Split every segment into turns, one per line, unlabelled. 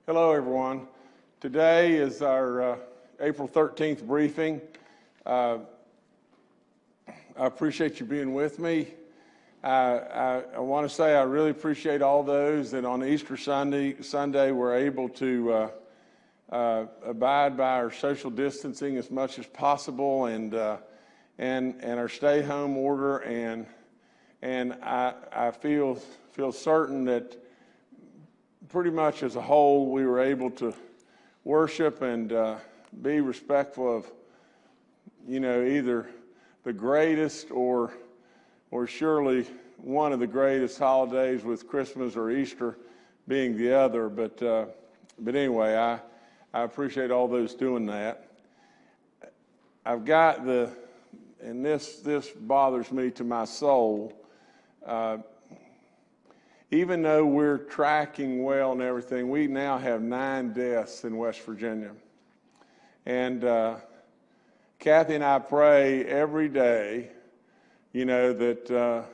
Hello, everyone. Today is our April 13th briefing. I appreciate you being with me. I want to say I really appreciate all those that on Easter Sunday were able to abide by our social distancing as much as possible and our stay-home order. And I feel certain that pretty much as a whole, we were able to worship and be respectful of, either the greatest or surely one of the greatest holidays, with Christmas or Easter being the other. But anyway, I appreciate all those doing that. I've got and this bothers me to my soul. Even though we're tracking well and everything, we now have 9 deaths in West Virginia. And Kathy and I pray every day, that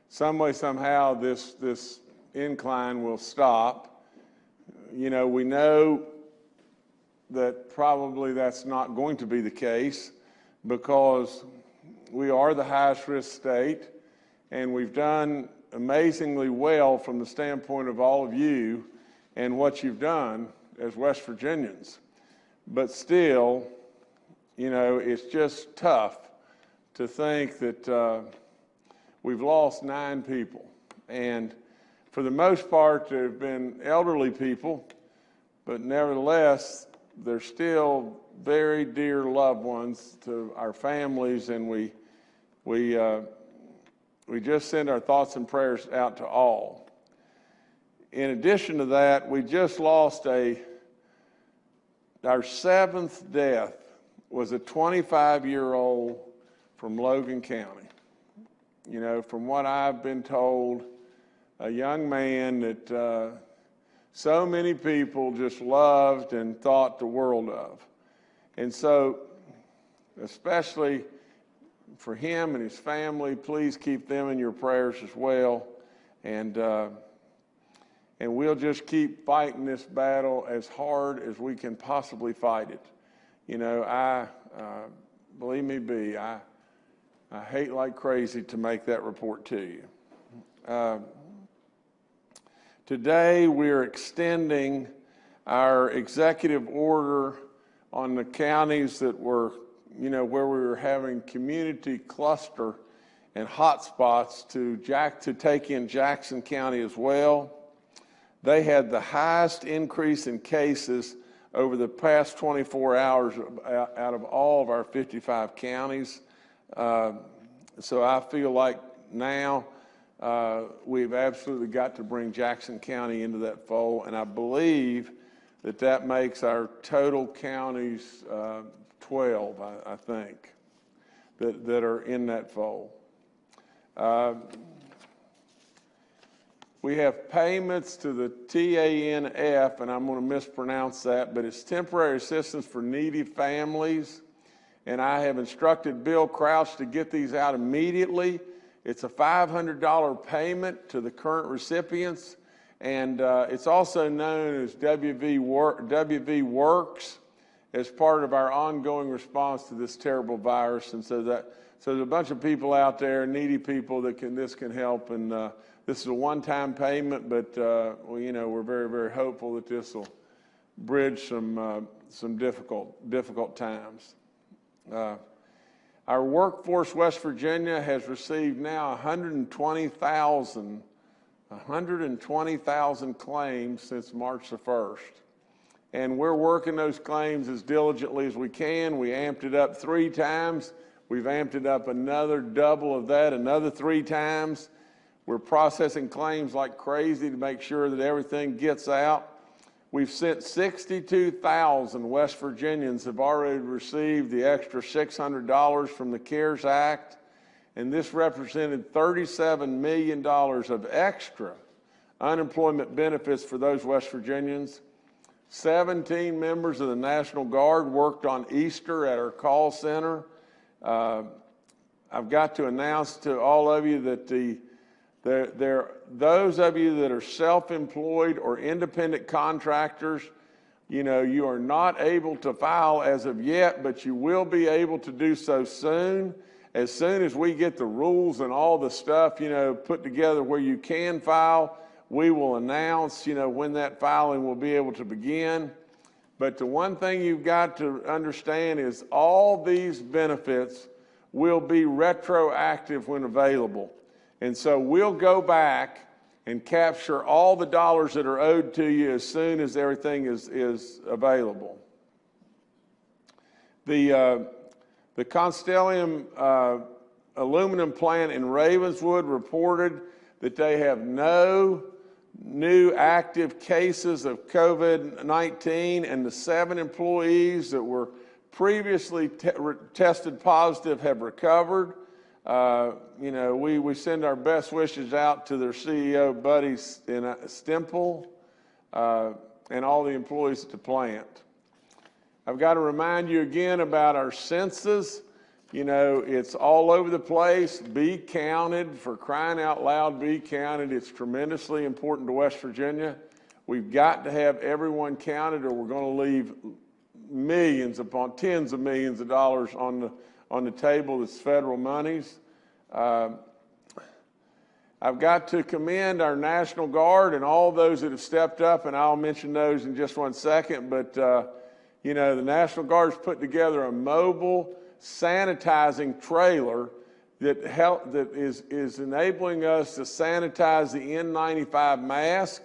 some way, somehow this incline will stop. We know that probably that's not going to be the case because we are the highest risk state, and we've done amazingly well from the standpoint of all of you and what you've done as West Virginians. But still, it's just tough to think that we've lost 9 people. And for the most part, there have been elderly people, but nevertheless, they're still very dear loved ones to our families, and we just send our thoughts and prayers out to all. In addition to that, we just lost our 7th death was a 25-year-old from Logan County. From what I've been told, a young man that so many people just loved and thought the world of. And so, especially for him and his family, please keep them in your prayers as well. And we'll just keep fighting this battle as hard as we can possibly fight it. Believe me, B, I hate like crazy to make that report to you. Today, we're extending our executive order on the counties that were, where we were having community cluster and hotspots to take in Jackson County as well. They had the highest increase in cases over the past 24 hours out of all of our 55 counties. So I feel like now we've absolutely got to bring Jackson County into that fold, and I believe that makes our total counties 12, I think, that are in that fold. We have payments to the TANF, and I'm going to mispronounce that, but it's Temporary Assistance for Needy Families. And I have instructed Bill Crouch to get these out immediately. It's a $500 payment to the current recipients, and it's also known as WV Works as part of our ongoing response to this terrible virus. And so there's a bunch of people out there, needy people, that this can help. And this is a one-time payment, but we're very, very hopeful that this will bridge some difficult times. Our Workforce West Virginia has received now 120,000 claims since March the 1st. And we're working those claims as diligently as we can. We amped it up 3 times. We've amped it up another double of that, another 3 times. We're processing claims like crazy to make sure that everything gets out. We've sent 62,000 West Virginians have already received the extra $600 from the CARES Act, and this represented $37 million of extra unemployment benefits for those West Virginians. 17 members of the National Guard worked on Easter at our call center. I've got to announce to all of you that the Those of you that are self-employed or independent contractors, you know, you are not able to file as of yet, but you will be able to do so soon. As soon as we get the rules and all the stuff, you know, put together where you can file, we will announce, you know, when that filing will be able to begin. But the one thing you've got to understand is all these benefits will be retroactive when available. And so we'll go back and capture all the dollars that are owed to you as soon as everything is available. The Constellium aluminum plant in Ravenswood reported that they have no new active cases of COVID-19, and the 7 employees that were previously tested positive have recovered. You know, we send our best wishes out to their CEO, Buddy Stemple, and all the employees at the plant. I've got to remind you again about our census. You know, it's all over the place. Be counted, for crying out loud, be counted. It's tremendously important to West Virginia. We've got to have everyone counted, or we're going to leave millions upon tens of millions of dollars on the table that's federal monies. I've got to commend our National Guard and all those that have stepped up, and I'll mention those in just one second. But, you know, the National Guard's put together a mobile sanitizing trailer that is enabling us to sanitize the N95 mask.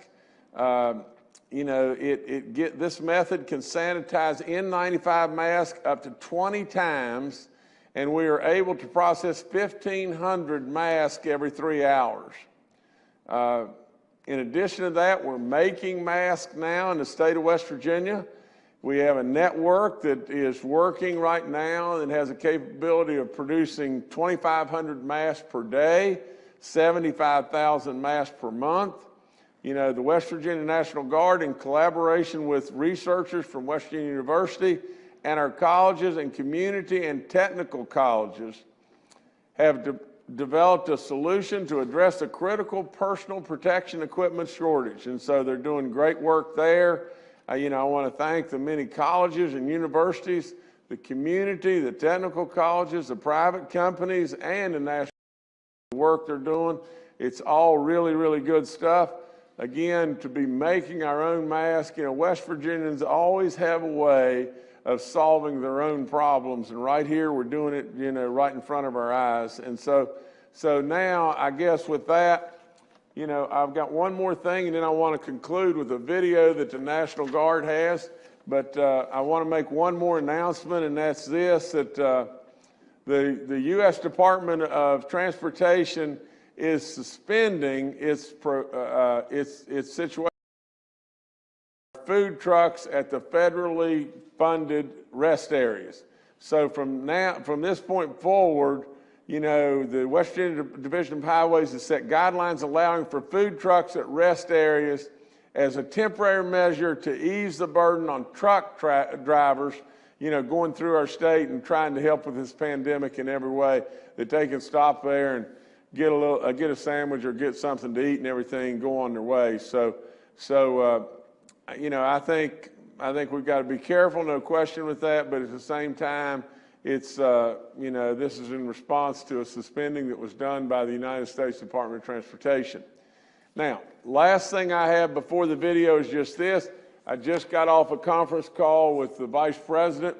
You know, this method can sanitize N95 mask up to 20 times, and we are able to process 1,500 masks every 3 hours. In addition to that, we're making masks now in the state of West Virginia. We have a network that is working right now and has a capability of producing 2,500 masks per day, 75,000 masks per month. You know, the West Virginia National Guard, in collaboration with researchers from West Virginia University and our colleges and community and technical colleges, have developed a solution to address a critical personal protection equipment shortage. And so they're doing great work there. You know, I want to thank the many colleges and universities, the community, the technical colleges, the private companies, and the national work they're doing. It's all really, really good stuff. Again, to be making our own mask, you know, West Virginians always have a way of solving their own problems. And right here, we're doing it, you know, right in front of our eyes. And so now, I guess with that, you know, I've got one more thing, and then I want to conclude with a video that the National Guard has. But I want to make one more announcement, and that's this, that the U.S. Department of Transportation is suspending its situation for food trucks at the federally funded rest areas. So from this point forward, you know, the West Virginia Division of Highways has set guidelines allowing for food trucks at rest areas as a temporary measure to ease the burden on truck drivers, you know, going through our state and trying to help with this pandemic in every way, that they can stop there and get a sandwich or get something to eat and everything, go on their way. So you know, I think we've got to be careful, no question with that, but at the same time, it's, you know, this is in response to a suspending that was done by the United States Department of Transportation. Now, last thing I have before the video is just this. I just got off a conference call with the Vice President.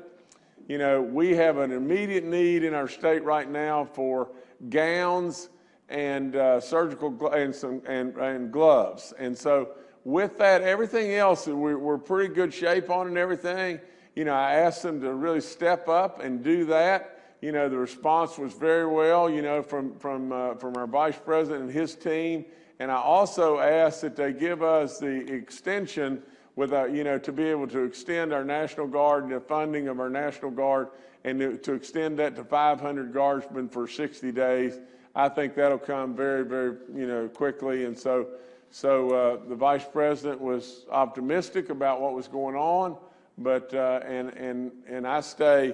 You know, we have an immediate need in our state right now for gowns and surgical and gloves. And so with that, everything else we're pretty good shape on and everything. You know, I asked them to really step up and do that. You know, the response was very well, you know, from our Vice President and his team. And I also asked that they give us the extension you know, to be able to extend our National Guard and the funding of our National Guard, and to extend that to 500 guardsmen for 60 days. I think that'll come very, very, you know, quickly. And so the Vice President was optimistic about what was going on. But and I stay,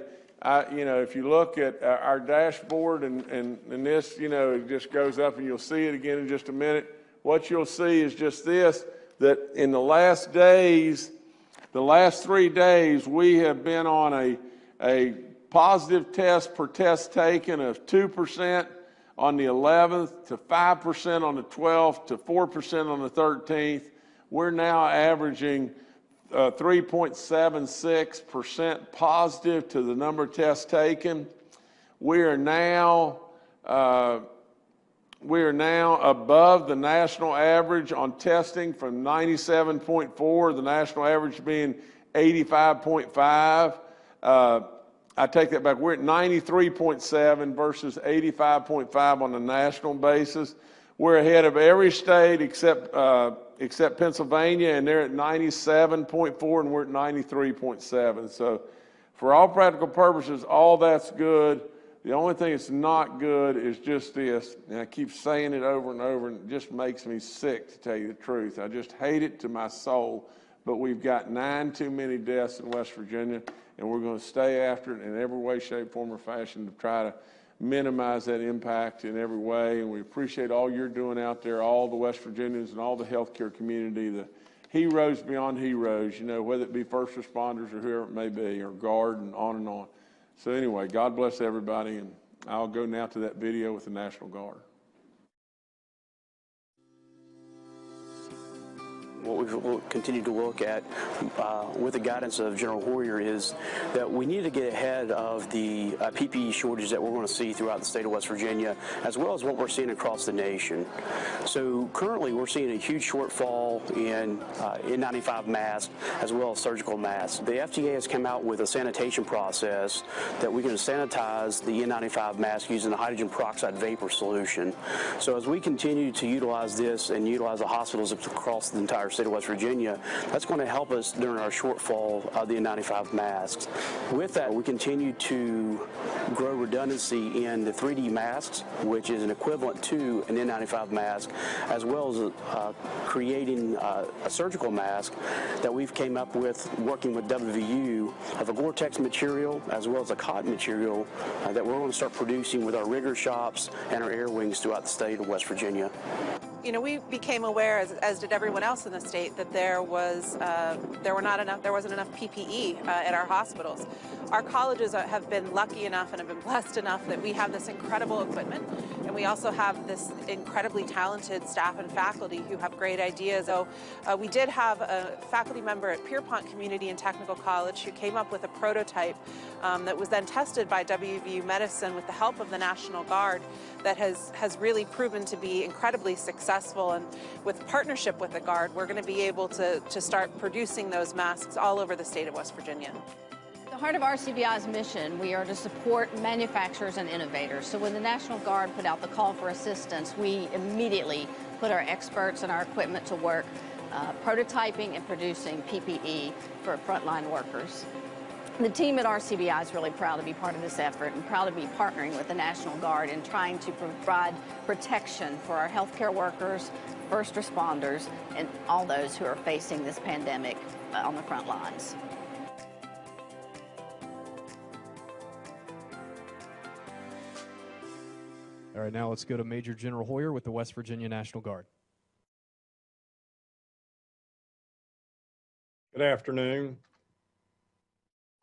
you know, if you look at our dashboard and this, you know, it just goes up, and you'll see it again in just a minute. What you'll see is just this, that in the last days, the last 3 days, we have been on a positive test per test taken of 2% on the 11th, to 5% on the 12th, to 4% on the 13th. We're now averaging 3.76% positive to the number of tests taken. We are now above the national average on testing from 97.4, the national average being 85.5. I take that back. We're at 93.7 versus 85.5 on the national basis. We're ahead of every state except Pennsylvania, and they're at 97.4, and we're at 93.7. So for all practical purposes, all that's good. The only thing that's not good is just this, and I keep saying it over and over, and it just makes me sick, to tell you the truth. I just hate it to my soul, but we've got 9 too many deaths in West Virginia, and we're going to stay after it in every way, shape, form, or fashion to try to minimize that impact in every way. And we appreciate all you're doing out there, all the West Virginians and all the healthcare community, the heroes beyond heroes, you know, whether it be first responders or whoever it may be, or Guard, and on and on. So anyway, God bless everybody, and I'll go now to that video with the National Guard.
What we'll continue to look at with the guidance of General Hoyer is that we need to get ahead of the PPE shortage that we're going to see throughout the state of West Virginia, as well as what we're seeing across the nation. So currently we're seeing a huge shortfall in N95 masks as well as surgical masks. The FDA has come out with a sanitation process that we can sanitize the N95 mask using the hydrogen peroxide vapor solution. So as we continue to utilize this and utilize the hospitals across the entire state of West Virginia, that's going to help us during our shortfall of the N95 masks. With that, we continue to grow redundancy in the 3D masks, which is an equivalent to an N95 mask, as well as creating a surgical mask that we've came up with working with WVU of a Gore-Tex material as well as a cotton material that we're going to start producing with our rigger shops and our air wings throughout the state of West Virginia.
You know, we became aware, as did everyone else in the state, that there wasn't enough PPE at our hospitals. Our colleges have been lucky enough and have been blessed enough that we have this incredible equipment, and we also have this incredibly talented staff and faculty who have great ideas. So we did have a faculty member at Pierpont Community and Technical College who came up with a prototype that was then tested by WVU Medicine with the help of the National Guard, that has really proven to be incredibly successful. And with partnership with the Guard, we're going to be able to start producing those masks all over the state of West Virginia.
The heart of RCBI's mission, we are to support manufacturers and innovators. So when the National Guard put out the call for assistance, we immediately put our experts and our equipment to work prototyping and producing PPE for frontline workers. The team at RCBI is really proud to be part of this effort and proud to be partnering with the National Guard in trying to provide protection for our healthcare workers, first responders, and all those who are facing this pandemic on the front lines.
All right, now let's go to Major General Hoyer with the West Virginia National Guard.
Good afternoon.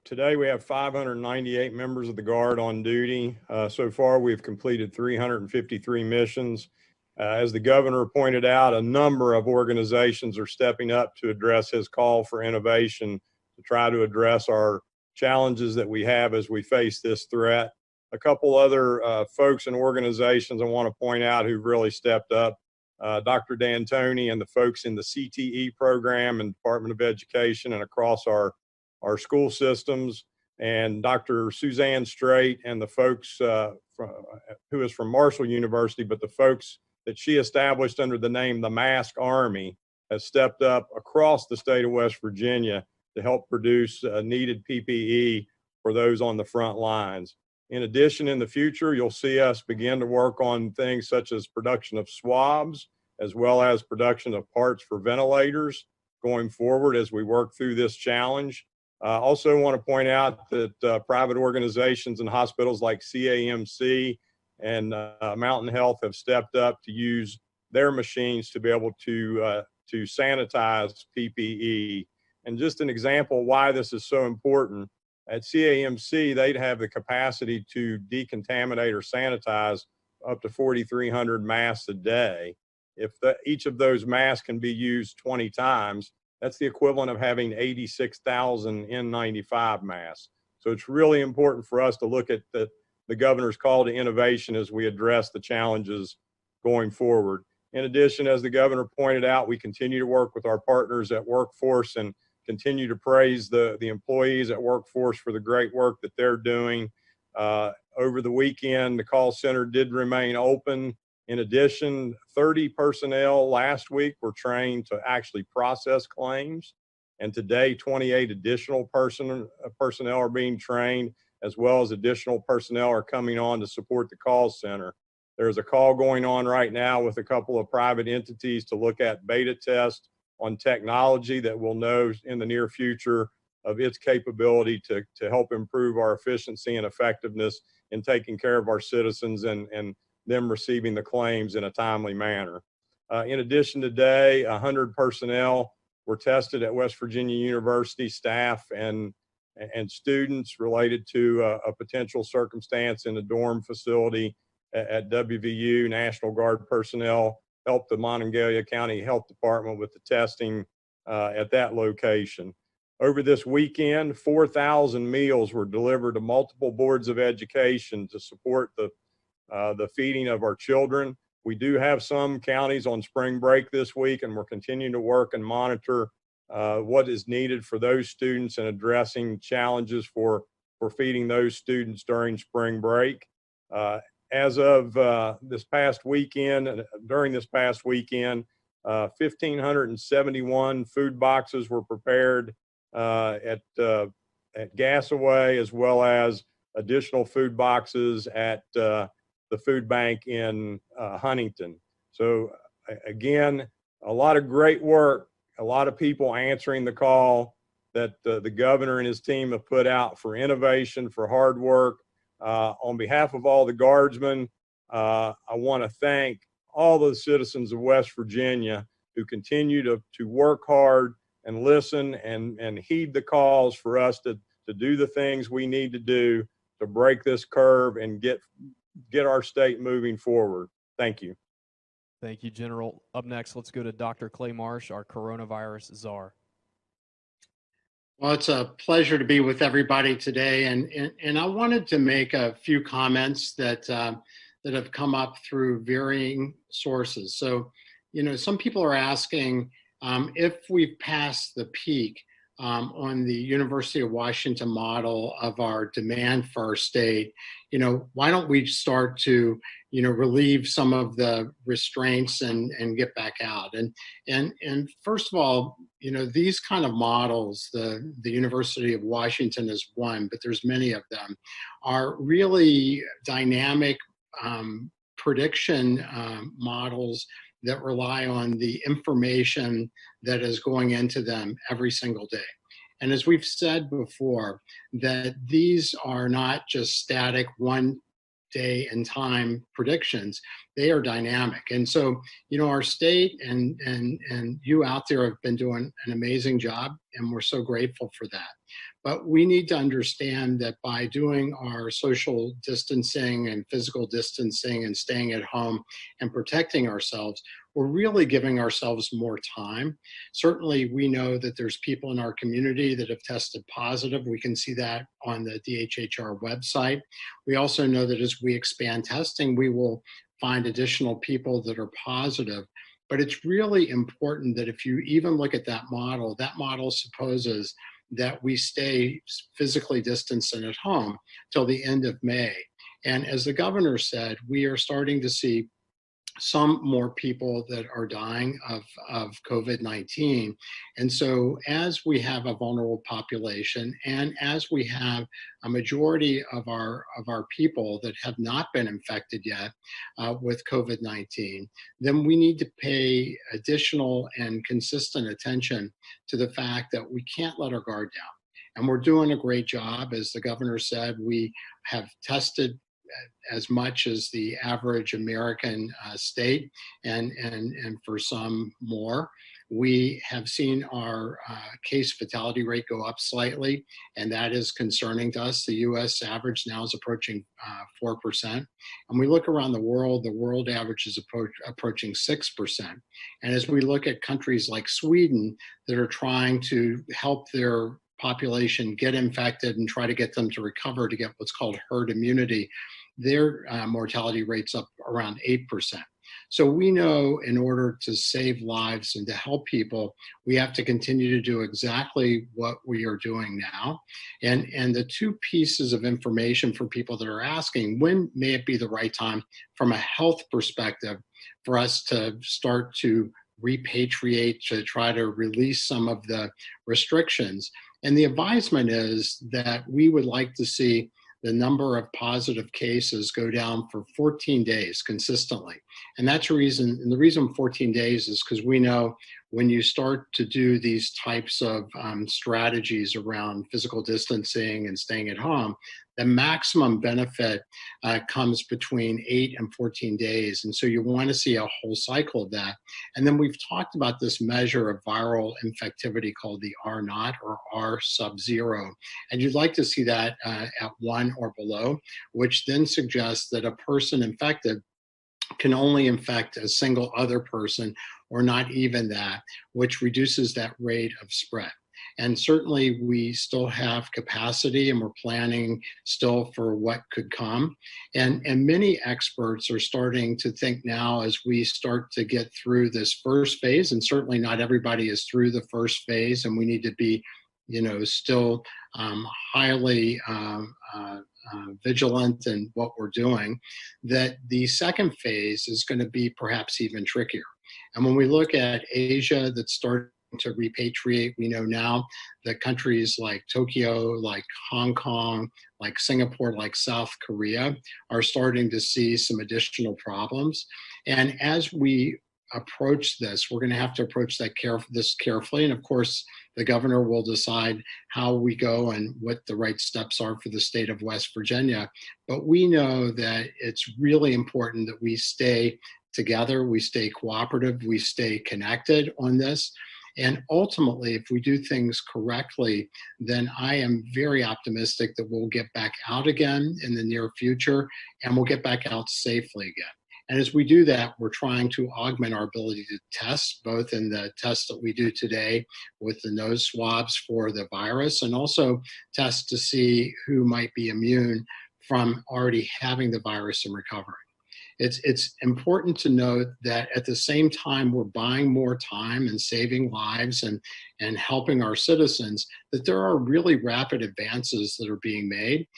Today we have 598 members of the Guard on duty. So far we've completed 353 missions. As the governor pointed out, a number of organizations are stepping up to address his call for innovation to try to address our challenges that we have as we face this threat. A couple other folks and organizations I want to point out who've really stepped up. Dr. D'Antoni and the folks in the CTE program and Department of Education and across our school systems, and Dr. Suzanne Strait and the folks who is from Marshall University, but the folks that she established under the name the Mask Army has stepped up across the state of West Virginia to help produce needed PPE for those on the front lines. In addition, in the future, you'll see us begin to work on things such as production of swabs, as well as production of parts for ventilators going forward as we work through this challenge. Also want to point out that private organizations and hospitals like CAMC and Mountain Health have stepped up to use their machines to be able to sanitize PPE. And just an example why this is so important, at CAMC, they'd have the capacity to decontaminate or sanitize up to 4,300 masks a day. If each of those masks can be used 20 times, that's the equivalent of having 86,000 N95 masks. So it's really important for us to look at the governor's call to innovation as we address the challenges going forward. In addition, as the governor pointed out, we continue to work with our partners at Workforce and continue to praise the employees at Workforce for the great work that they're doing. Over the weekend, the call center did remain open. In addition, 30 personnel last week were trained to actually process claims. And today, 28 additional personnel are being trained, as well as additional personnel are coming on to support the call center. There's a call going on right now with a couple of private entities to look at beta tests on technology that we'll know in the near future of its capability to help improve our efficiency and effectiveness in taking care of our citizens and them receiving the claims in a timely manner. In addition, today, 100 personnel were tested at West Virginia University, staff and students related to a potential circumstance in the dorm facility at WVU. National Guard personnel helped the Monongalia County Health Department with the testing at that location. Over this weekend, 4,000 meals were delivered to multiple boards of education to support the feeding of our children. We do have some counties on spring break this week, and we're continuing to work and monitor what is needed for those students and addressing challenges for feeding those students during spring break. As of this past weekend, during this past weekend, 1,571 food boxes were prepared at Gassaway, as well as additional food boxes at the food bank in Huntington. So again, a lot of great work, a lot of people answering the call that the governor and his team have put out for innovation, for hard work. On behalf of all the guardsmen, I want to thank all the citizens of West Virginia who continue to work hard and listen and heed the calls for us to do the things we need to do to break this curve and get our state moving forward. Thank you.
Thank you, General. Up next, let's go to Dr. Clay Marsh, our coronavirus czar.
Well, it's a pleasure to be with everybody today, and I wanted to make a few comments that have come up through varying sources. So, some people are asking if we've passed the peak on the University of Washington model of our demand for our state. Why don't we start to relieve some of the restraints and get back out? And first of all, these kind of models, the University of Washington is one, but there's many of them, are really dynamic prediction models that rely on the information that is going into them every single day. And as we've said before, that these are not just static one day and time predictions, they are dynamic. And so, our state and you out there have been doing an amazing job, and we're so grateful for that. But we need to understand that by doing our social distancing and physical distancing and staying at home and protecting ourselves, we're really giving ourselves more time. Certainly, we know that there's people in our community that have tested positive. We can see that on the DHHR website. We also know that as we expand testing, we will find additional people that are positive. But it's really important that if you even look at that model supposes that we stay physically distanced and at home till the end of May. And as the governor said, we are starting to see some more people that are dying of COVID-19. And so as we have a vulnerable population, and as we have a majority of our people that have not been infected yet with COVID-19, then we need to pay additional and consistent attention to the fact that we can't let our guard down. And we're doing a great job. As the governor said, we have tested as much as the average American state, and for some more. We have seen our case fatality rate go up slightly, and that is concerning to us. The U.S. average now is approaching 4%. And we look around the world average is approaching 6%. And as we look at countries like Sweden that are trying to help their population get infected and try to get them to recover to get what's called herd immunity, their mortality rate's up around 8%. So we know in order to save lives and to help people, we have to continue to do exactly what we are doing now. And the two pieces of information for people that are asking, when may it be the right time from a health perspective for us to start to repatriate, to try to release some of the restrictions? And the advisement is that we would like to see the number of positive cases go down for 14 days consistently. And that's a reason, and the reason 14 days is because we know when you start to do these types of strategies around physical distancing and staying at home, the maximum benefit comes between 8 and 14 days. And so you want to see a whole cycle of that. And then we've talked about this measure of viral infectivity called the R0 or R sub-0. And you'd like to see that at 1 or below, which then suggests that a person infected can only infect a single other person or not even that, which reduces that rate of spread. And certainly we still have capacity and we're planning still for what could come. And many experts are starting to think now as we start to get through this first phase, and certainly not everybody is through the first phase, and we need to be, still highly vigilant in what we're doing, that the second phase is going to be perhaps even trickier. And when we look at Asia that's starting to repatriate, we know now that countries like Tokyo, like Hong Kong, like Singapore, like South Korea are starting to see some additional problems. And as we approach this, we're going to have to approach this carefully. And of course, the governor will decide how we go and what the right steps are for the state of West Virginia. But we know that it's really important that we stay together, we stay cooperative, we stay connected on this. And ultimately, if we do things correctly, then I am very optimistic that we'll get back out again in the near future, and we'll get back out safely again. And as we do that, we're trying to augment our ability to test, both in the tests that we do today with the nose swabs for the virus, and also test to see who might be immune from already having the virus and recovering. It's important to note that at the same time we're buying more time and saving lives and helping our citizens, that there are really rapid advances that are being made.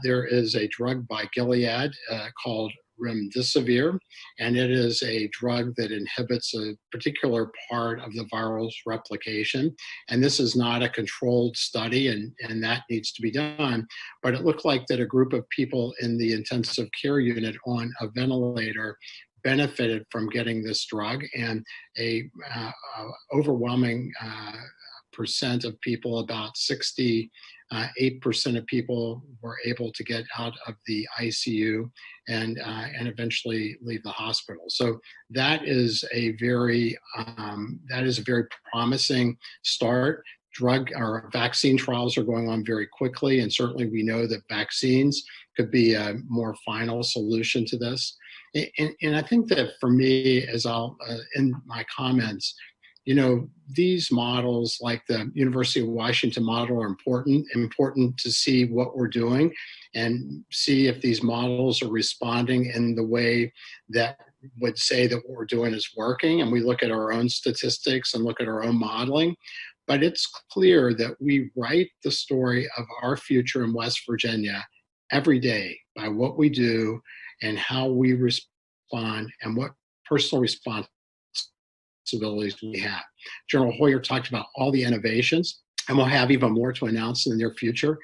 There is a drug by Gilead called remdesivir, and it is a drug that inhibits a particular part of the viral's replication. And this is not a controlled study, and that needs to be done. But it looked like that a group of people in the intensive care unit on a ventilator benefited from getting this drug, and a overwhelming percent of people, about 68% of people, were able to get out of the ICU and eventually leave the hospital. So that is a very promising start. Drug or vaccine trials are going on very quickly, and certainly we know that vaccines could be a more final solution to this. And I think that for me, as I'll end my comments, these models like the University of Washington model are important to see what we're doing and see if these models are responding in the way that would say that what we're doing is working. And we look at our own statistics and look at our own modeling. But it's clear that we write the story of our future in West Virginia every day by what we do and how we respond and what personal responsibilities we have. General Hoyer talked about all the innovations, and we'll have even more to announce in the near future.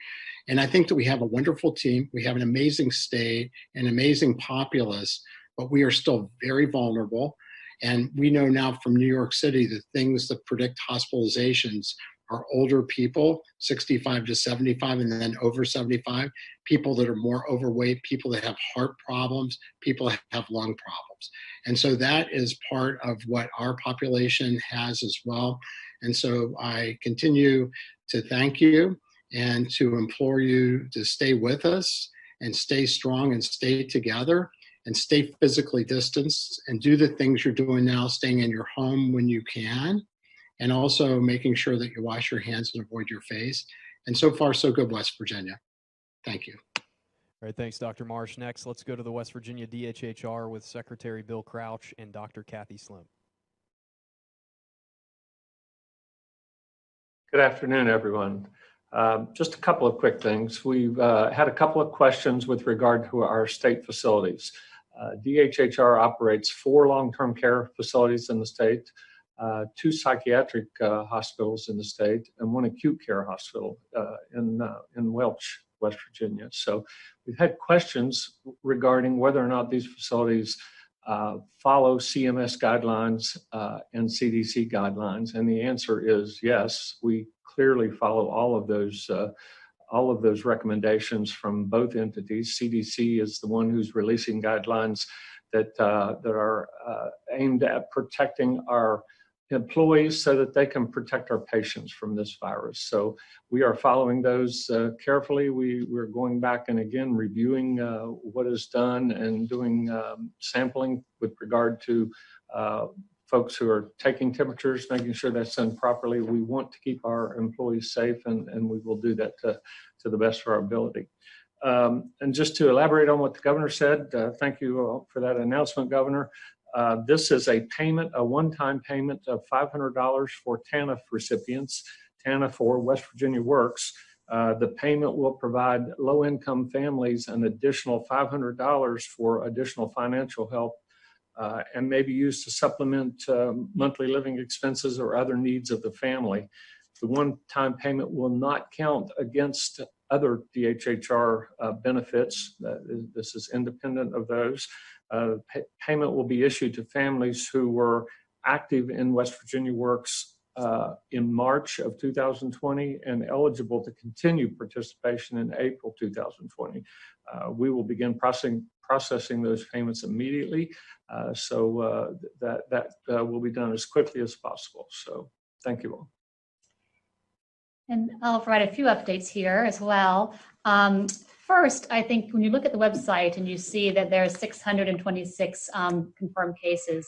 And I think that we have a wonderful team. We have an amazing state, an amazing populace, but we are still very vulnerable. And we know now from New York City that things that predict hospitalizations are older people, 65 to 75, and then over 75, people that are more overweight, people that have heart problems, people that have lung problems. And so that is part of what our population has as well. And so I continue to thank you and to implore you to stay with us and stay strong and stay together and stay physically distanced and do the things you're doing now, staying in your home when you can, and also making sure that you wash your hands and avoid your face. And so far, so good, West Virginia. Thank you.
All right, thanks, Dr. Marsh. Next, let's go to the West Virginia DHHR with Secretary Bill Crouch and Dr. Kathy Slim.
Good afternoon, everyone. Just a couple of quick things. We've had a couple of questions with regard to our state facilities. DHHR operates 4 long-term care facilities in the state, 2 psychiatric hospitals in the state, and 1 acute care hospital in Welch, West Virginia. So we've had questions regarding whether or not these facilities follow CMS guidelines and CDC guidelines, and the answer is yes. We clearly follow all of those recommendations from both entities. CDC is the one who's releasing guidelines that are aimed at protecting our employees so that they can protect our patients from this virus. So we are following those carefully. We're going back and again reviewing what is done and doing sampling with regard to folks who are taking temperatures, making sure that's done properly. We want to keep our employees safe, and we will do that to the best of our ability. And just to elaborate on what the governor said, thank you for that announcement, Governor. This is a payment, a one-time payment of $500 for TANF recipients, TANF for West Virginia Works. The payment will provide low-income families an additional $500 for additional financial help and may be used to supplement monthly living expenses or other needs of the family. The one-time payment will not count against other DHHR benefits. This is independent of those. Payment will be issued to families who were active in West Virginia Works in March of 2020 and eligible to continue participation in April 2020. We will begin processing those payments immediately, so that will be done as quickly as possible. So thank you all.
And I'll provide a few updates here as well. First, I think when you look at the website and you see that there are 626 confirmed cases,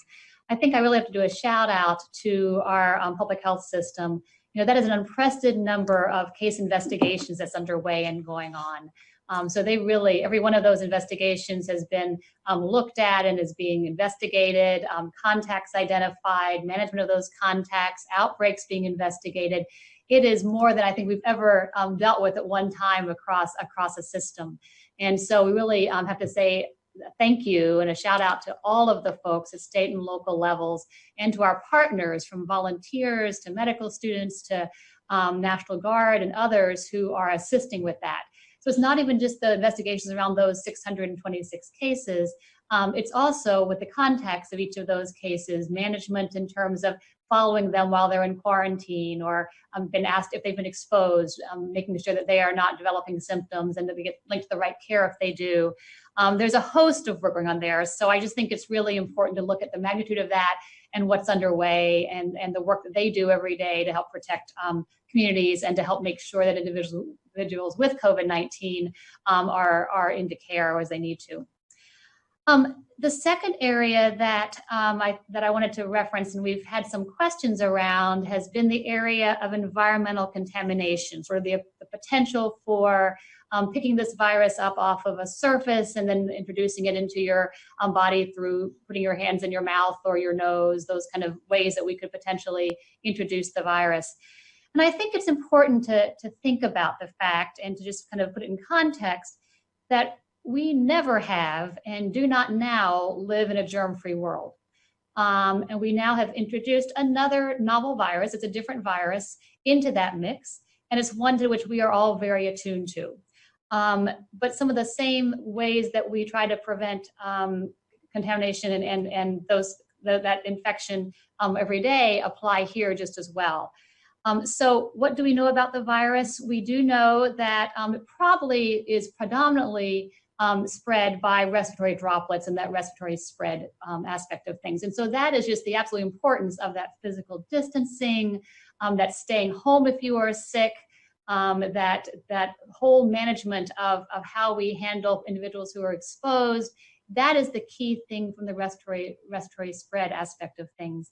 I think I really have to do a shout out to our public health system. You know, that is an unprecedented number of case investigations that's underway and going on. So they really, every one of those investigations has been looked at and is being investigated, contacts identified, management of those contacts, outbreaks being investigated. It is more than I think we've ever dealt with at one time across a system. And so we really have to say thank you and a shout out to all of the folks at state and local levels and to our partners from volunteers to medical students to National Guard and others who are assisting with that. So it's not even just the investigations around those 626 cases. It's also with the context of each of those cases, management in terms of following them while they're in quarantine or been asked if they've been exposed, making sure that they are not developing symptoms and that they get linked to the right care if they do. There's a host of work going on there. So I just think it's really important to look at the magnitude of that and what's underway and the work that they do every day to help protect communities and to help make sure that individuals with COVID-19 are into care as they need to. The second area that I wanted to reference, and we've had some questions around, has been the area of environmental contamination, sort of the potential for picking this virus up off of a surface and then introducing it into your body through putting your hands in your mouth or your nose, those kind of ways that we could potentially introduce the virus. And I think it's important to think about the fact and to just kind of put it in context that we never have and do not now live in a germ-free world. And we now have introduced another novel virus, it's a different virus, into that mix, and it's one to which we are all very attuned to. But some of the same ways that we try to prevent contamination and that infection every day apply here just as well. So what do we know about the virus? We do know that it probably is predominantly spread by respiratory droplets and that respiratory spread aspect of things. And so that is just the absolute importance of that physical distancing, that staying home if you are sick, that whole management of how we handle individuals who are exposed. That is the key thing from the respiratory spread aspect of things.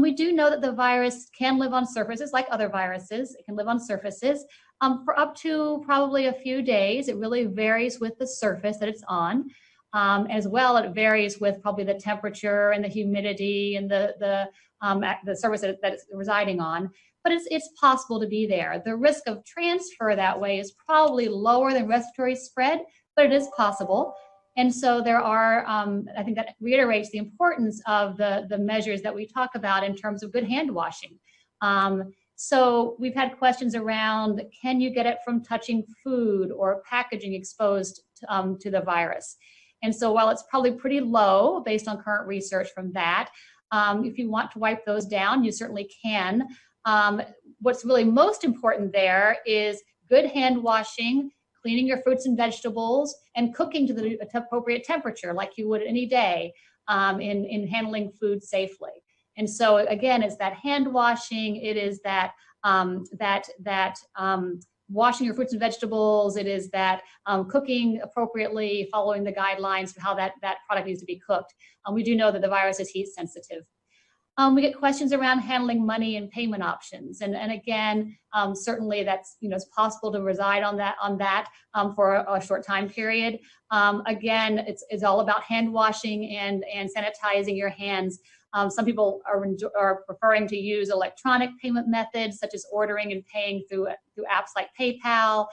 We do know that the virus can live on surfaces like other viruses. It can live on surfaces for up to probably a few days. It really varies with the surface that it's on. As well, it varies with probably the temperature and the humidity and the surface that it's residing on. But it's possible to be there. The risk of transfer that way is probably lower than respiratory spread, but it is possible. And so there are, I think that reiterates the importance of the measures that we talk about in terms of good hand washing. So we've had questions around, can you get it from touching food or packaging exposed to the virus? And so while it's probably pretty low based on current research from that, if you want to wipe those down, you certainly can. What's really most important there is good hand washing, cleaning your fruits and vegetables, and cooking to the appropriate temperature like you would any day in handling food safely. And so again, it's that hand washing, it is that washing your fruits and vegetables, it is that cooking appropriately, following the guidelines for how that product needs to be cooked. We do know that the virus is heat sensitive. We get questions around handling money and payment options, and again, certainly that's it's possible to reside on that for a short time period. Again, it's all about hand washing and sanitizing your hands. Some people are preferring to use electronic payment methods such as ordering and paying through apps like PayPal,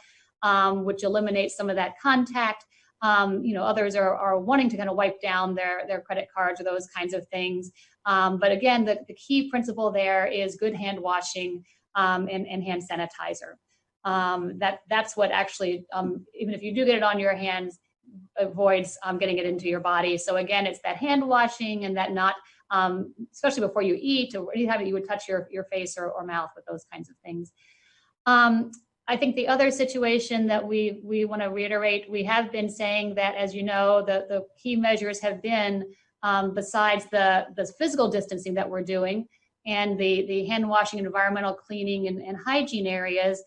which eliminates some of that contact. Others are wanting to kind of wipe down their credit cards or those kinds of things. But again, the key principle there is good hand washing and hand sanitizer. That's what actually, even if you do get it on your hands, avoids getting it into your body. So again, it's that hand washing and that not, especially before you eat or anytime that you would touch your face or mouth with those kinds of things. I think the other situation that we want to reiterate, we have been saying that, as you know, the key measures have been, besides the physical distancing that we're doing and the hand washing and environmental cleaning and hygiene areas,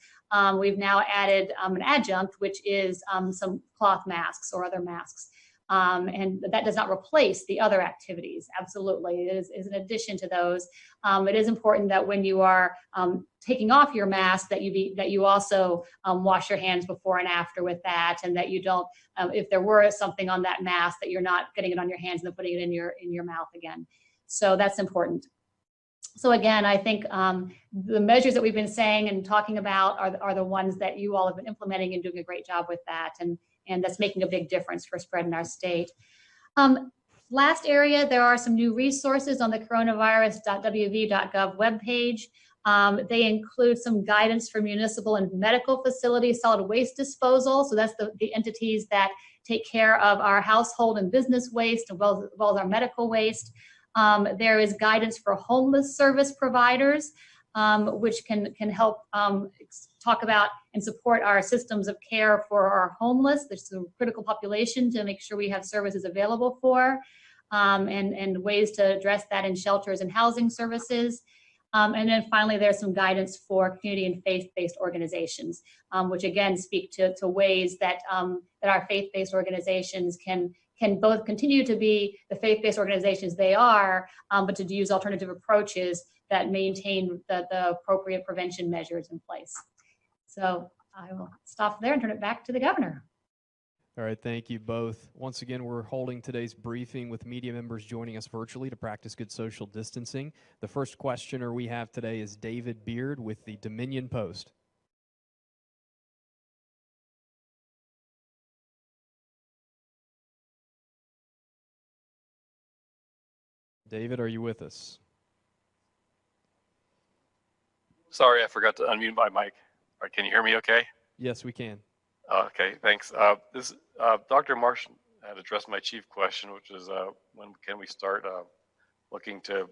we've now added an adjunct, which is some cloth masks or other masks. And that does not replace the other activities. Absolutely, it is in addition to those. It is important that when you are taking off your mask, that you also wash your hands before and after with that, and that you don't, if there were something on that mask, that you're not getting it on your hands and then putting it in your mouth again. So that's important. So again, I think the measures that we've been saying and talking about are the ones that you all have been implementing and doing a great job with that, and that's making a big difference for spread in our state. Last area, there are some new resources on the coronavirus.wv.gov webpage. They include some guidance for municipal and medical facilities solid waste disposal. So that's the entities that take care of our household and business waste as well as our medical waste. There is guidance for homeless service providers, which can help talk about and support our systems of care for our homeless. There's a critical population to make sure we have services available for, and ways to address that in shelters and housing services. And then finally, there's some guidance for community and faith-based organizations, which again speak to ways that our faith-based organizations can both continue to be the faith-based organizations they are, but to use alternative approaches that maintain the appropriate prevention measures in place. So I will stop there and turn it back to the governor.
All right, thank you both. Once again, we're holding today's briefing with media members joining us virtually to practice good social distancing. The first questioner we have today is David Beard with the Dominion Post. David, are you with us?
Sorry, I forgot to unmute my mic. All right, can you hear me okay?
Yes, we can.
Okay, thanks. Dr. Marsh had addressed my chief question, which is when can we start looking to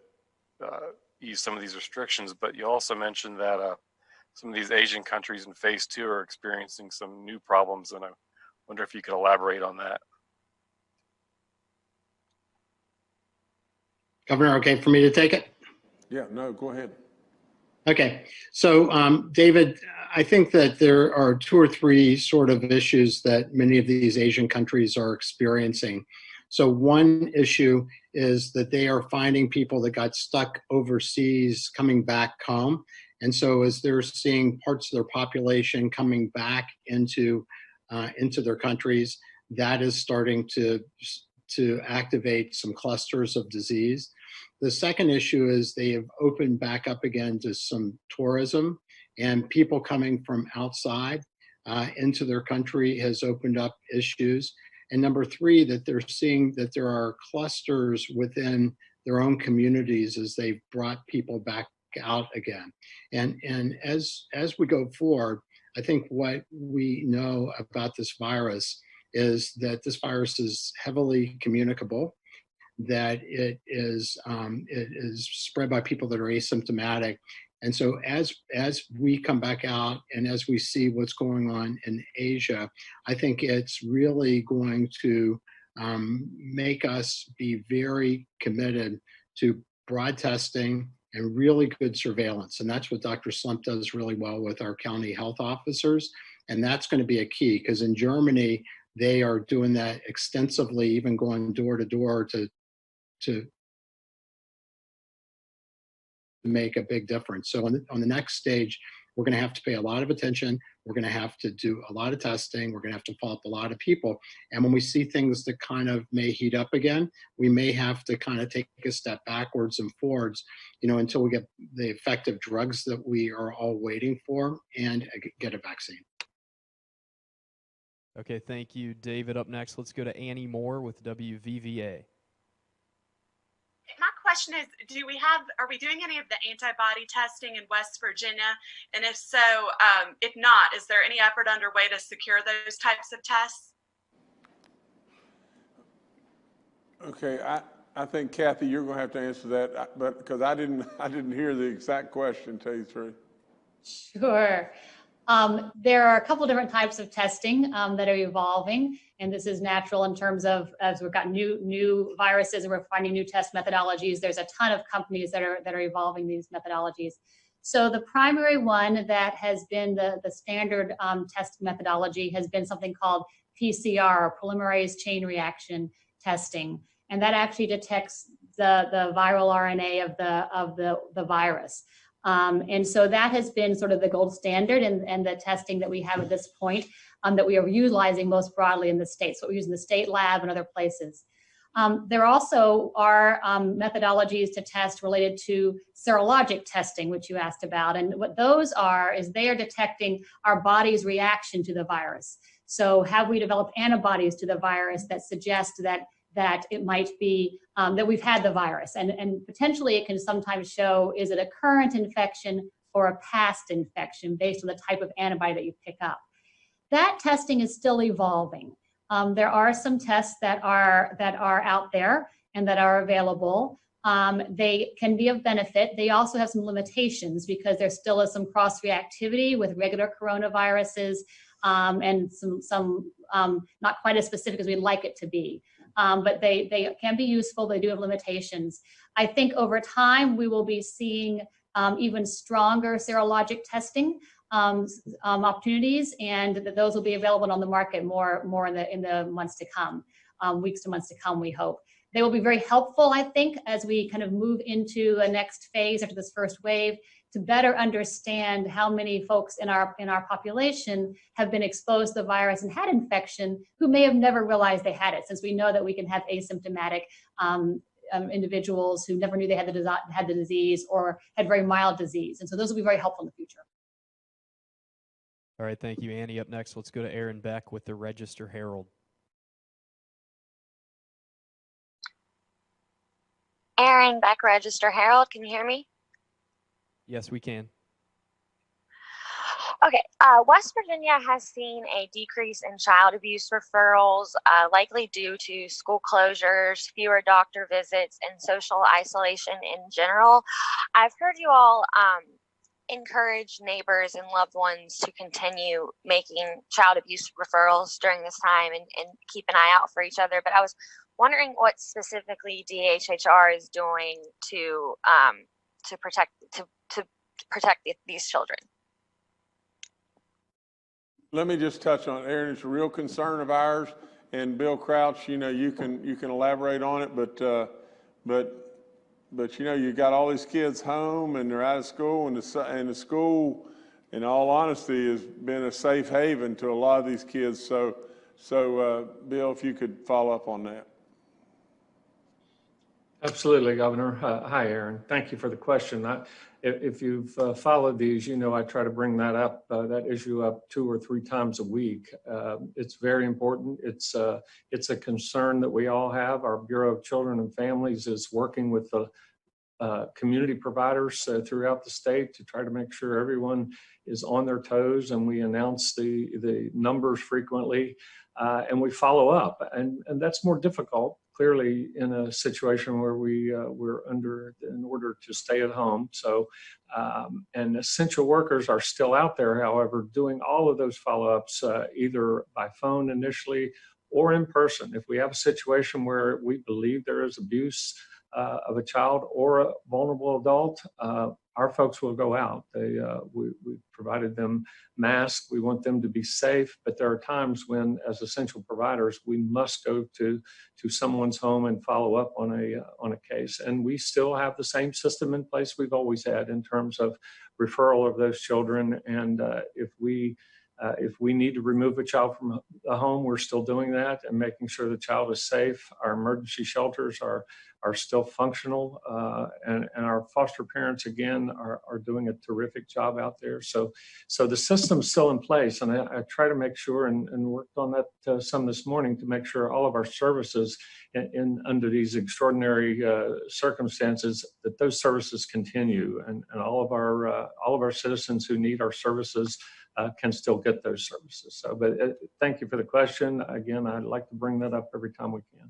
ease some of these restrictions, but you also mentioned that some of these Asian countries in phase 2 are experiencing some new problems, and I wonder if you could elaborate on that.
Governor, okay for me to take it?
Yeah, no, go ahead.
Okay, so David, I think that there are 2 or 3 sort of issues that many of these Asian countries are experiencing. So one issue is that they are finding people that got stuck overseas coming back home. And so as they're seeing parts of their population coming back into their countries, that is starting to activate some clusters of disease. The second issue is they have opened back up again to some tourism, and people coming from outside into their country has opened up issues. And number 3, that they're seeing that there are clusters within their own communities as they've brought people back out again. And as we go forward, I think what we know about this virus is that this virus is heavily communicable, that it is spread by people that are asymptomatic. And so as we come back out and as we see what's going on in Asia, I think it's really going to make us be very committed to broad testing and really good surveillance. And that's what Dr. Slump does really well with our county health officers. And that's going to be a key, because in Germany, they are doing that extensively, even going door to door to make a big difference. So on the next stage, we're going to have to pay a lot of attention. We're going to have to do a lot of testing. We're going to have to follow up a lot of people. And when we see things that kind of may heat up again, we may have to kind of take a step backwards and forwards, until we get the effective drugs that we are all waiting for and get a vaccine.
Okay, thank you, David. Up next, let's go to Annie Moore with WVVA.
My question is, are we doing any of the antibody testing in West Virginia? And if so, if not, is there any effort underway to secure those types of tests?
Okay, I think Kathy, you're going to have to answer that, but because I didn't hear the exact question. Tell you the truth.
Sure. There are a couple different types of testing that are evolving, and this is natural in terms of as we've got new viruses and we're finding new test methodologies. There's a ton of companies that are evolving these methodologies. So the primary one that has been the standard test methodology has been something called PCR, or polymerase chain reaction testing, and that actually detects the viral RNA of the virus. And so that has been sort of the gold standard and the testing that we have at this point that we are utilizing most broadly in the state. So we use in the state lab and other places. There also are methodologies to test related to serologic testing, which you asked about. And what those are is they are detecting our body's reaction to the virus. So have we developed antibodies to the virus that suggest that it might be that we've had the virus, and potentially it can sometimes show, is it a current infection or a past infection based on the type of antibody that you pick up. That testing is still evolving. There are some tests that are out there and that are available. They can be of benefit. They also have some limitations because there still is some cross-reactivity with regular coronaviruses and some not quite as specific as we'd like it to be. But they can be useful. They do have limitations. I think over time we will be seeing even stronger serologic testing opportunities, and that those will be available on the market more in the months to come, weeks to months to come, we hope. They will be very helpful, I think, as we kind of move into a next phase after this first wave, to better understand how many folks in our population have been exposed to the virus and had infection who may have never realized they had it, since we know that we can have asymptomatic individuals who never knew they had the disease or had very mild disease. And so those will be very helpful in the future.
All right, thank you, Annie. Up next, let's go to Aaron Beck with the Register Herald.
Aaron Beck, Register Herald. Can you hear me?
Yes, we can.
Okay. West Virginia has seen a decrease in child abuse referrals, likely due to school closures, fewer doctor visits, and social isolation in general. I've heard you all encourage neighbors and loved ones to continue making child abuse referrals during this time and keep an eye out for each other. But I was wondering what specifically DHHR is doing to protect these children.
Let me just touch on it, Aaron. It's a real concern of ours, and Bill Crouch, you know, you can elaborate on it, but you know, you got all these kids home and they're out of school, and the school, in all honesty, has been a safe haven to a lot of these kids. So Bill, if you could follow up on that.
Absolutely, Governor. Hi, Aaron. Thank you for the question. If you've followed these, you know I try to bring that issue up 2 or 3 times a week. It's very important. It's a concern that we all have. Our Bureau of Children and Families is working with the community providers throughout the state to try to make sure everyone is on their toes, and we announce the numbers frequently, and we follow up. And that's more difficult, clearly, in a situation where we're in order to stay at home. So, and essential workers are still out there, however, doing all of those follow-ups either by phone initially or in person. If we have a situation where we believe there is abuse of a child or a vulnerable adult, our folks will go out. We provided them masks. We want them to be safe, but there are times when, as essential providers, we must go to someone's home and follow up on a case. And we still have the same system in place we've always had in terms of referral of those children. And if we need to remove a child from the home, we're still doing that and making sure the child is safe. Our emergency shelters are still functional, and our foster parents, again, are doing a terrific job out there. So the system's still in place, and I try to make sure, and worked on that some this morning, to make sure all of our services under these extraordinary circumstances, that those services continue, and all of our citizens who need our services can still get those services. So, but thank you for the question. Again, I'd like to bring that up every time we can.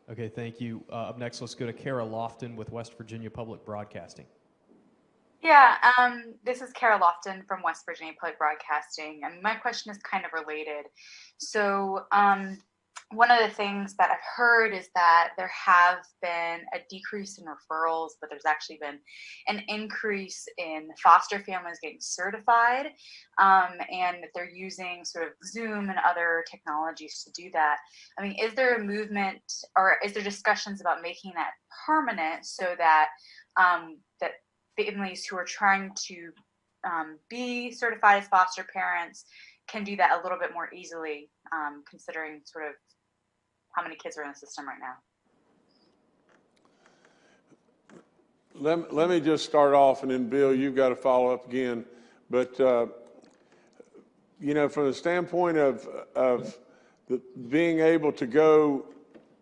Okay, thank you. Up next, let's go to Kara Lofton with West Virginia Public Broadcasting.
Yeah, this is Kara Lofton from West Virginia Public Broadcasting, and my question is kind of related. So one of the things that I've heard is that there have been a decrease in referrals, but there's actually been an increase in foster families getting certified, and that they're using sort of Zoom and other technologies to do that. I mean, is there a movement, or is there discussions about making that permanent so that that families who are trying to be certified as foster parents can do that a little bit more easily, considering sort of how many kids are in the system right now?
Let me just start off, and then Bill, you've got to follow up again. But you know, from the standpoint of being able to go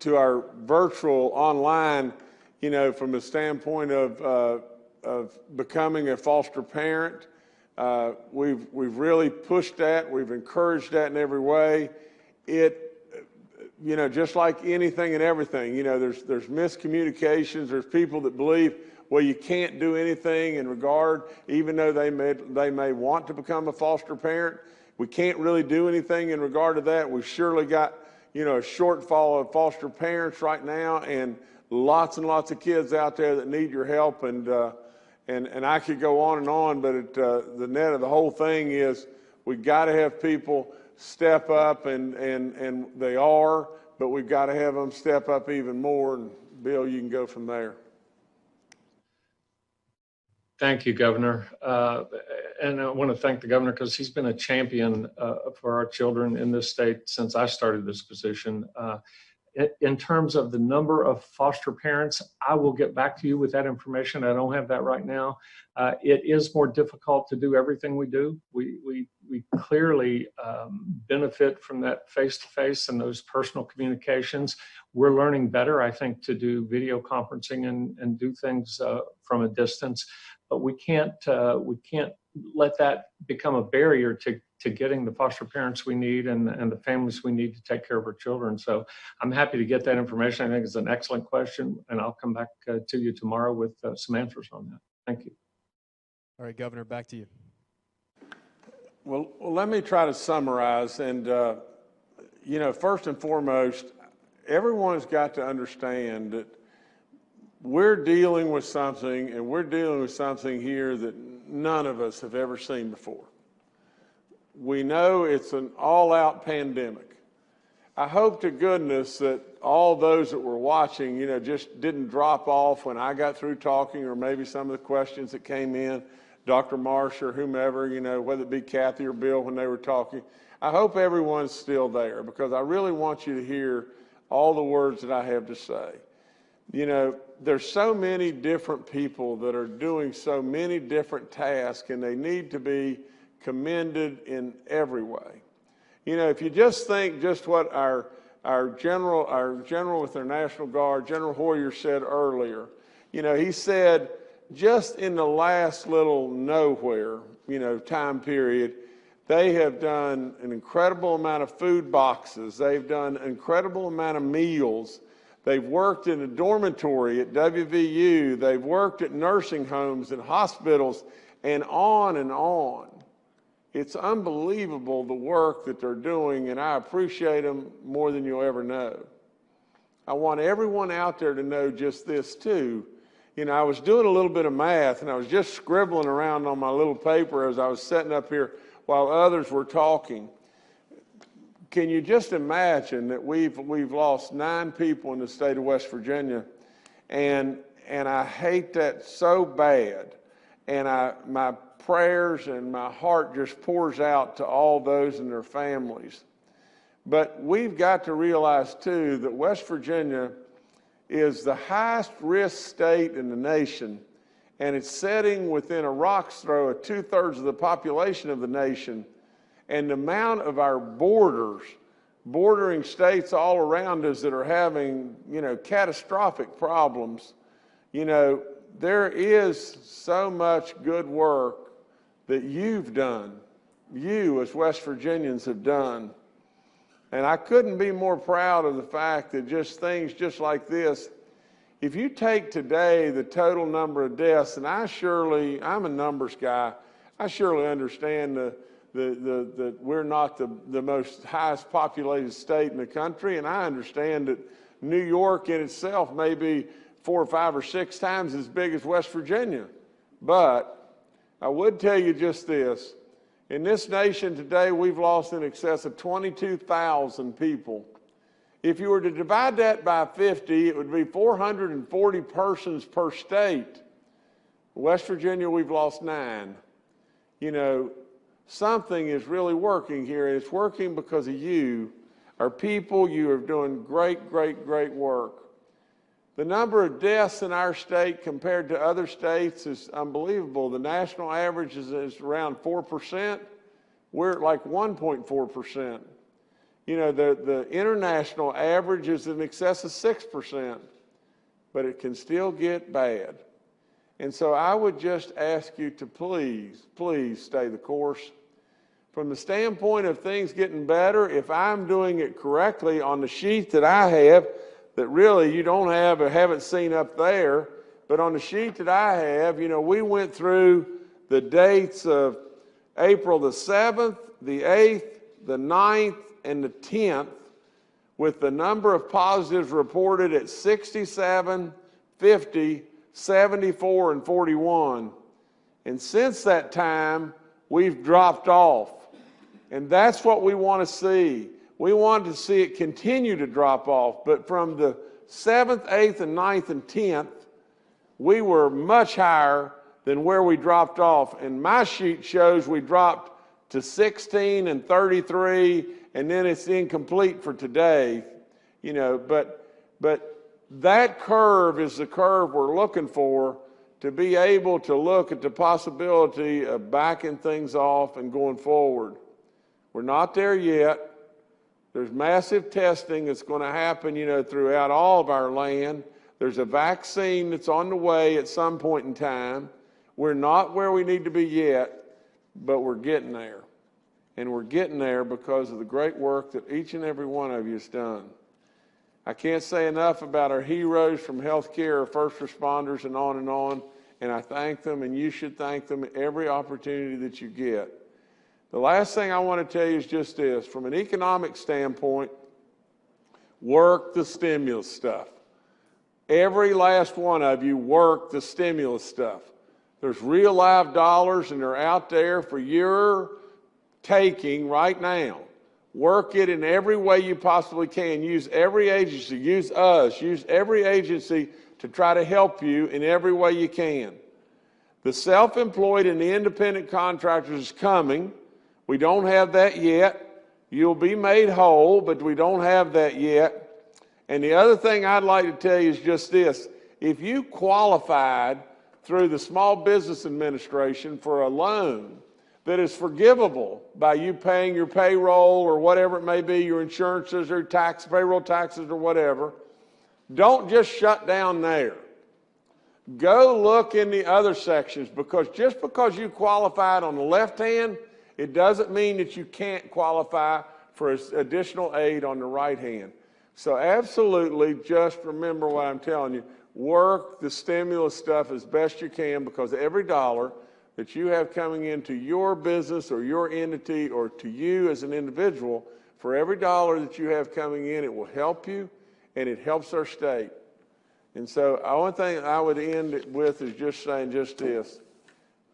to our virtual online, you know, from the standpoint of becoming a foster parent, we've really pushed that. We've encouraged that in every way. You know, just like anything and everything, you know, there's miscommunications. There's people that believe, well, you can't do anything in regard, even though they may want to become a foster parent. We can't really do anything in regard to that. We've surely got, you know, a shortfall of foster parents right now, and lots of kids out there that need your help. And I could go on, but the net of the whole thing is we got to have people step up, and they are, but we've got to have them step up even more. And Bill, you can go from there.
Thank you, Governor. And I want to thank the governor because he's been a champion for our children in this state since I started this position. In terms of the number of foster parents, I will get back to you with that information. I don't have that right now. It is more difficult to do everything we do. We clearly benefit from that face-to-face and those personal communications. We're learning better, I think, to do video conferencing and do things from a distance. but we can't let that become a barrier to getting the foster parents we need and the families we need to take care of our children. So I'm happy to get that information. I think it's an excellent question, and I'll come back to you tomorrow with some answers on that. Thank you.
All right, Governor, back to you.
Well, let me try to summarize. And, you know, first and foremost, everyone's got to understand that we're dealing with something, and we're dealing with something here that none of us have ever seen before. We know it's an all-out pandemic. I hope to goodness that all those that were watching, you know, just didn't drop off when I got through talking, or maybe some of the questions that came in, Dr. Marsh or whomever, you know, whether it be Kathy or Bill when they were talking. I hope everyone's still there, because I really want you to hear all the words that I have to say. You know, there's so many different people that are doing so many different tasks, and they need to be commended in every way. You know, if you just think just what our general with our National Guard, General Hoyer, said earlier, you know, he said just in the last little nowhere, you know, time period, they have done an incredible amount of food boxes. They've done an incredible amount of meals. They've worked in a dormitory at WVU. They've worked at nursing homes and hospitals, and on and on. It's unbelievable the work that they're doing, and I appreciate them more than you'll ever know. I want everyone out there to know just this too. You know, I was doing a little bit of math, and I was just scribbling around on my little paper as I was sitting up here while others were talking. Can you just imagine that we've lost 9 people in the state of West Virginia, and I hate that so bad, and my prayers and my heart just pours out to all those and their families. But we've got to realize too that West Virginia is the highest risk state in the nation, and it's sitting within a rock's throw of 2/3 of the population of the nation. And the amount of our bordering states all around us that are having, you know, catastrophic problems, you know, there is so much good work that you've done, you as West Virginians have done. And I couldn't be more proud of the fact that just things just like this, if you take today the total number of deaths, and I'm a numbers guy, I surely understand that we're not the most highest populated state in the country, and I understand that New York in itself may be 4 or 5 or 6 times as big as West Virginia. But I would tell you just this. In this nation today, we've lost in excess of 22,000 people. If you were to divide that by 50, it would be 440 persons per state. West Virginia, we've lost 9. You know, something is really working here, and it's working because of you. Our people, you are doing great, great, great work. The number of deaths in our state compared to other states is unbelievable. The national average is around 4%. We're at like 1.4%. You know, the international average is in excess of 6%, but it can still get bad. And so I would just ask you to please, please stay the course. From the standpoint of things getting better, if I'm doing it correctly on the sheet that I have, that really you don't have or haven't seen up there, but on the sheet that I have, you know, we went through the dates of April the 7th, the 8th, the 9th, and the 10th, with the number of positives reported at 67, 50, 74, and 41. And since that time, we've dropped off. And that's what we want to see. We want to see it continue to drop off. But from the 7th, 8th, and 9th, and 10th, we were much higher than where we dropped off. And my sheet shows we dropped to 16 and 33, and then it's incomplete for today. You know, but that curve is the curve we're looking for to be able to look at the possibility of backing things off and going forward. We're not there yet. There's massive testing that's going to happen, you know, throughout all of our land. There's a vaccine that's on the way at some point in time. We're not where we need to be yet, but we're getting there. And we're getting there because of the great work that each and every one of you has done. I can't say enough about our heroes from healthcare, our first responders, and on, and I thank them, and you should thank them every opportunity that you get. The last thing I want to tell you is just this. From an economic standpoint, work the stimulus stuff. Every last one of you work the stimulus stuff. There's real live dollars, and they're out there for your taking right now. Work it in every way you possibly can. Use every agency, use us, use every agency to try to help you in every way you can. The self-employed and the independent contractors is coming. We don't have that yet. You'll be made whole, but we don't have that yet. And the other thing I'd like to tell you is just this. If you qualified through the Small Business Administration for a loan that is forgivable by you paying your payroll or whatever it may be, your insurances or tax, payroll taxes or whatever, don't just shut down there. Go look in the other sections, because just because you qualified on the left hand, it doesn't mean that you can't qualify for additional aid on the right hand. So absolutely just remember what I'm telling you. Work the stimulus stuff as best you can, because every dollar that you have coming into your business or your entity or to you as an individual, for every dollar that you have coming in, it will help you and it helps our state. And so the only thing I would end it with is just saying just this.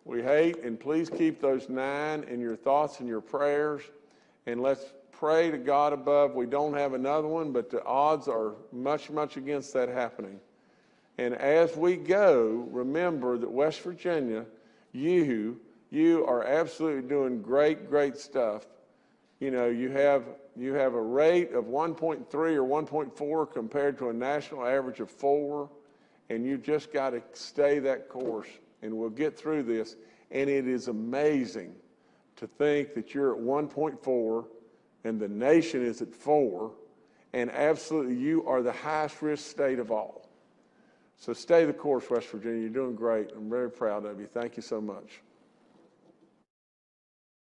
We hate, and please keep those 9 in your thoughts and your prayers, and let's pray to God above. We don't have another one, but the odds are much, much against that happening. And as we go, remember that West Virginia, you are absolutely doing great, great stuff. You know, you have a rate of 1.3 or 1.4 compared to a national average of 4, and you just got to stay that course, and we'll get through this. And it is amazing to think that you're at 1.4 and the nation is at 4, and absolutely you are the highest risk state of all. So stay the course, West Virginia. You're doing great. I'm very proud of you. Thank you so much.